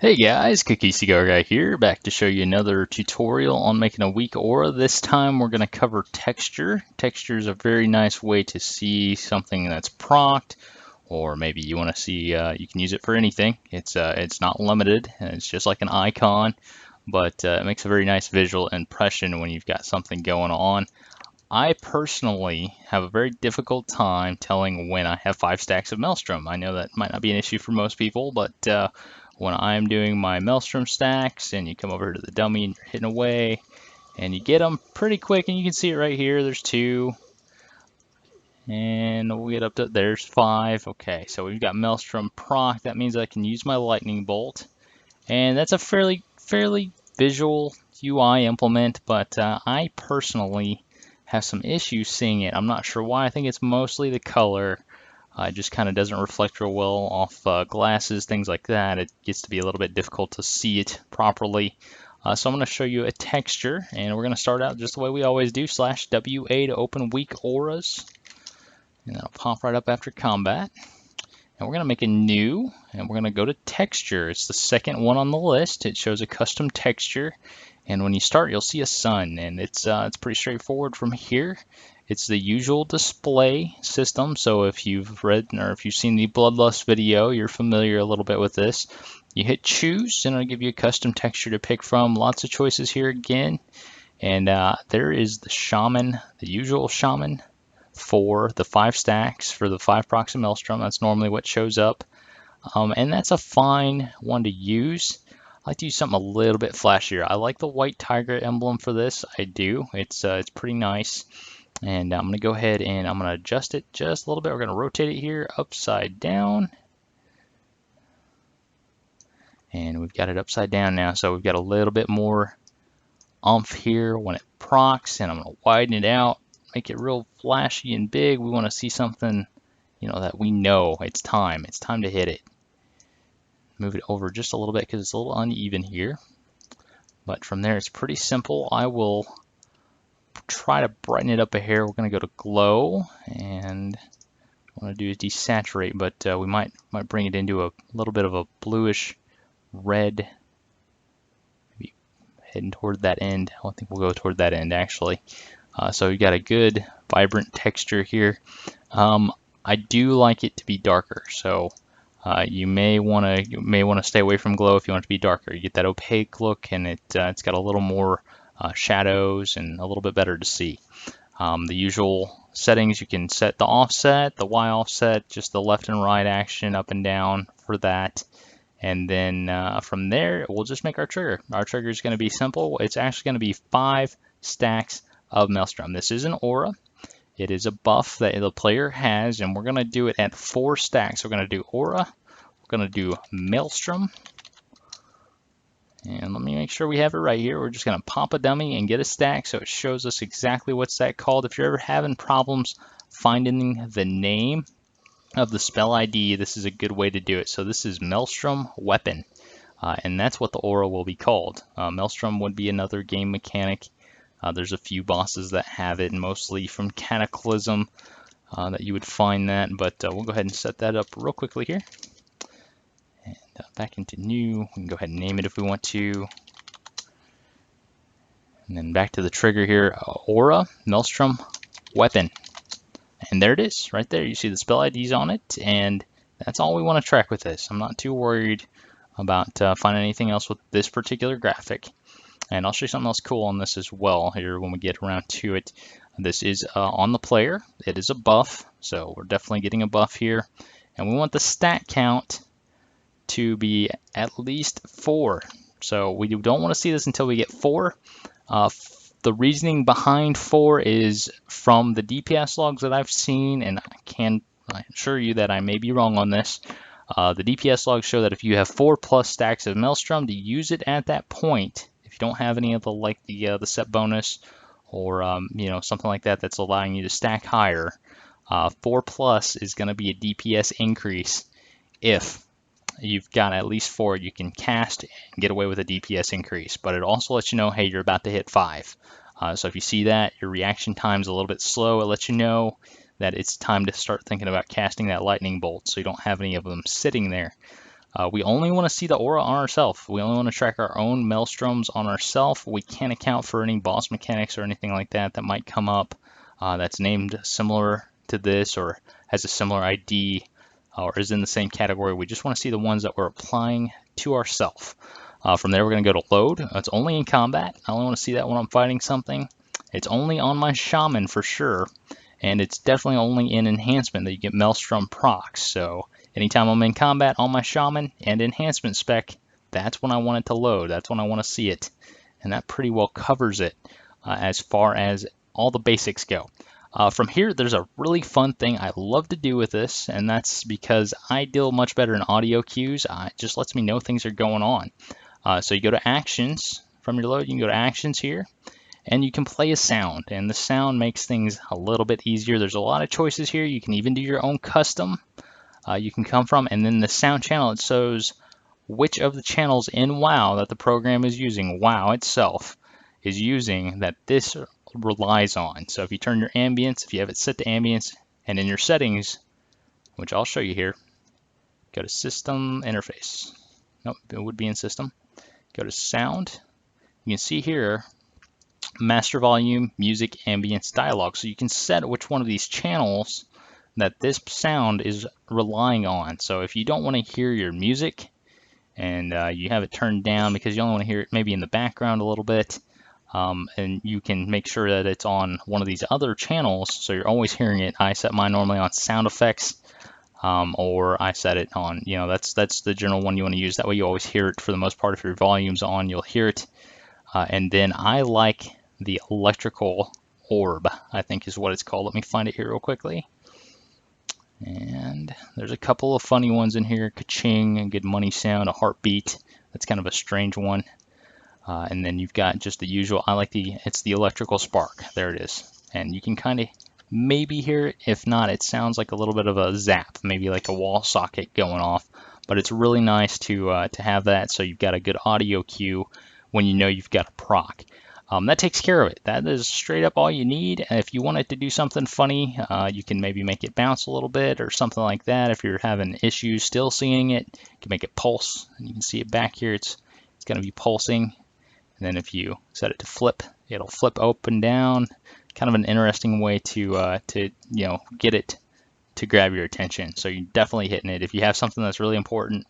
Hey guys, CookieCigarGuy here, back to show you another tutorial on making a weak aura. This time we're going to cover texture. Texture is a very nice way to see something that's procced, or maybe you want to see, you can use it for anything. It's not limited, and it's just like an icon, but it makes a very nice visual impression when you've got something going on. I personally have a very difficult time telling when I have 5 stacks of maelstrom. I know that might not be an issue for most people, but when I'm doing my maelstrom stacks and you come over to the dummy and you're hitting away and you get them pretty quick, and you can see it right here, there's 2, and we'll get up to, there's 5. Okay, so we've got maelstrom proc. That means I can use my lightning bolt, and that's a fairly visual UI implement, but I personally have some issues seeing it. I'm not sure why. I think it's mostly the color. It just kind of doesn't reflect real well off glasses, things like that. It gets to be a little bit difficult to see it properly. So I'm going to show you a texture, and we're going to start out just the way we always do, /WA to open WeakAuras. And that'll pop right up after combat. And we're going to make a new, and we're going to go to texture. It's the second one on the list. It shows a custom texture. And when you start, you'll see a sun, and it's pretty straightforward from here. It's the usual display system, so if you've read or if you've seen the Bloodlust video, you're familiar a little bit with this. You hit choose, and it'll give you a custom texture to pick from. Lots of choices here again, and there is the shaman, the usual shaman for the 5 stacks for the 5 procs of maelstrom. That's normally what shows up, and that's a fine one to use. I like to use something a little bit flashier. I like the white tiger emblem for this. I do. It's pretty nice. And I'm going to go ahead and I'm going to adjust it just a little bit. We're going to rotate it here upside down. And we've got it upside down now. So we've got a little bit more oomph here when it procs. And I'm going to widen it out, make it real flashy and big. We want to see something, you know, that we know it's time. It's time to hit it. Move it over just a little bit because it's a little uneven here. But from there, it's pretty simple. I will try to brighten it up a hair. We're going to go to glow, and what I want to do is desaturate, but we might bring it into a little bit of a bluish red, maybe heading toward that end. I think we'll go toward that end actually. So we've got a good vibrant texture here. I do like it to be darker, so you may want to stay away from glow if you want it to be darker. You get that opaque look, and it's got a little more shadows and a little bit better to see. The usual settings, you can set the offset, the Y offset, just the left and right action, up and down for that. And then from there, we'll just make our trigger. Our trigger is going to be simple. It's actually going to be 5 stacks of maelstrom. This is an aura. It is a buff that the player has, and we're going to do it at 4 stacks. We're going to do aura, we're going to do maelstrom, and let me make sure we have it right here. We're just going to pop a dummy and get a stack so it shows us exactly what's that called. If you're ever having problems finding the name of the spell ID, this is a good way to do it. So this is maelstrom weapon, and that's what the aura will be called. Maelstrom would be another game mechanic. There's a few bosses that have it, mostly from Cataclysm, that you would find that, but we'll go ahead and set that up real quickly here. And back into new, we can go ahead and name it if we want to. And then back to the trigger here, aura, maelstrom, weapon. And there it is, right there. You see the spell IDs on it, and that's all we want to track with this. I'm not too worried about finding anything else with this particular graphic. And I'll show you something else cool on this as well here when we get around to it. This is on the player. It is a buff, so we're definitely getting a buff here. And we want the stat count to be at least 4. So we don't want to see this until we get 4. The reasoning behind 4 is from the DPS logs that I've seen, and I assure you that I may be wrong on this. The DPS logs show that if you have 4+ stacks of maelstrom, to use it at that point, if you don't have any of the set bonus or you know, something like that that's allowing you to stack higher, 4+ is going to be a DPS increase. If you've got at least 4, you can cast and get away with a DPS increase, but it also lets you know, hey, you're about to hit 5. So if you see that your reaction time's a little bit slow, it lets you know that it's time to start thinking about casting that lightning bolt, so you don't have any of them sitting there. We only want to see the aura on ourselves. We only want to track our own maelstroms on ourselves. We can't account for any boss mechanics or anything like that that might come up that's named similar to this or has a similar ID or is in the same category. We just want to see the ones that we're applying to ourselves. From there, we're going to go to load. It's only in combat. I only want to see that when I'm fighting something. It's only on my shaman for sure. And it's definitely only in enhancement that you get maelstrom procs. So anytime I'm in combat on my shaman and enhancement spec, that's when I want it to load. That's when I want to see it. And that pretty well covers it as far as all the basics go. From here, there's a really fun thing I love to do with this, and that's because I deal much better in audio cues. It just lets me know things are going on. So you go to actions from your load, you can go to actions here, and you can play a sound, and the sound makes things a little bit easier. There's a lot of choices here. You can even do your own custom you can come from, and then the sound channel, it shows which of the channels in WoW that the program is using, WoW itself is using, that this relies on. So if you turn your ambience, if you have it set to ambience, and in your settings, which I'll show you here, go to system interface. Nope, it would be in system. Go to sound. You can see here, master volume, music, ambience, dialogue. So you can set which one of these channels that this sound is relying on. So if you don't want to hear your music and you have it turned down because you only want to hear it maybe in the background a little bit, and you can make sure that it's on one of these other channels so you're always hearing it. I set mine normally on sound effects, or I set it on, that's the general one you want to use. That way you always hear it for the most part. If your volume's on, you'll hear it. And then I like the electrical orb, I think is what it's called. Let me find it here real quickly. And there's a couple of funny ones in here. Ka-ching, a good money sound, a heartbeat. That's kind of a strange one. And then you've got just the usual, it's the electrical spark. There it is. And you can kind of maybe hear it. If not, it sounds like a little bit of a zap, maybe like a wall socket going off. But it's really nice to have that, so you've got a good audio cue when you know you've got a proc. That takes care of it. That is straight up all you need. If you want it to do something funny, you can maybe make it bounce a little bit or something like that. If you're having issues still seeing it, you can make it pulse. And you can see it back here. It's going to be pulsing. And then if you set it to flip, it'll flip up and down. Kind of an interesting way to get it to grab your attention. So you're definitely hitting it. If you have something that's really important,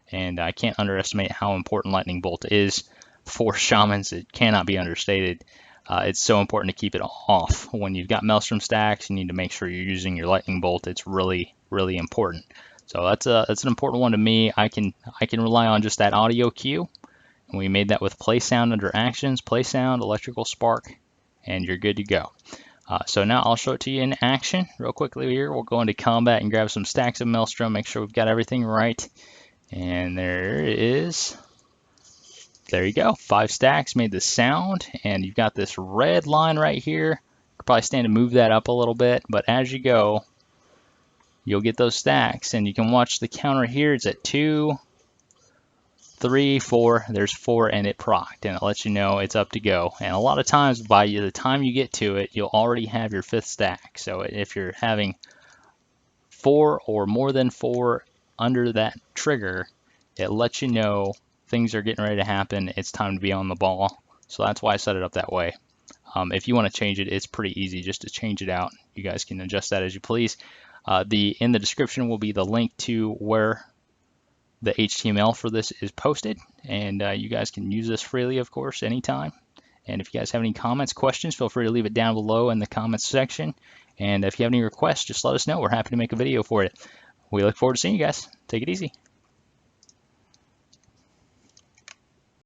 and I can't underestimate how important Lightning Bolt is for shamans, it cannot be understated. It's so important to keep it off. When you've got maelstrom stacks, you need to make sure you're using your Lightning Bolt. It's really, really important. So that's an important one to me. I can rely on just that audio cue. And we made that with play sound under actions, play sound, electrical spark, and you're good to go. So now I'll show it to you in action real quickly here. We'll go into combat and grab some stacks of maelstrom, make sure we've got everything right. And there it is. There you go. 5 stacks made the sound, and you've got this red line right here. You could probably stand to move that up a little bit, but as you go, you'll get those stacks, and you can watch the counter here. It's at 2, 3, 4. There's 4, and it procced, and it lets you know it's up to go. And a lot of times, by the time you get to it, you'll already have your 5th stack. So if you're having 4 or more than 4 under that trigger, it lets you know things are getting ready to happen. It's time to be on the ball. So that's why I set it up that way. If you want to change it, it's pretty easy just to change it out. You guys can adjust that as you please. In the description will be the link to where the HTML for this is posted, and you guys can use this freely, of course, anytime. And if you guys have any comments, questions, feel free to leave it down below in the comments section. And if you have any requests, just let us know. We're happy to make a video for it. We look forward to seeing you guys. Take it easy.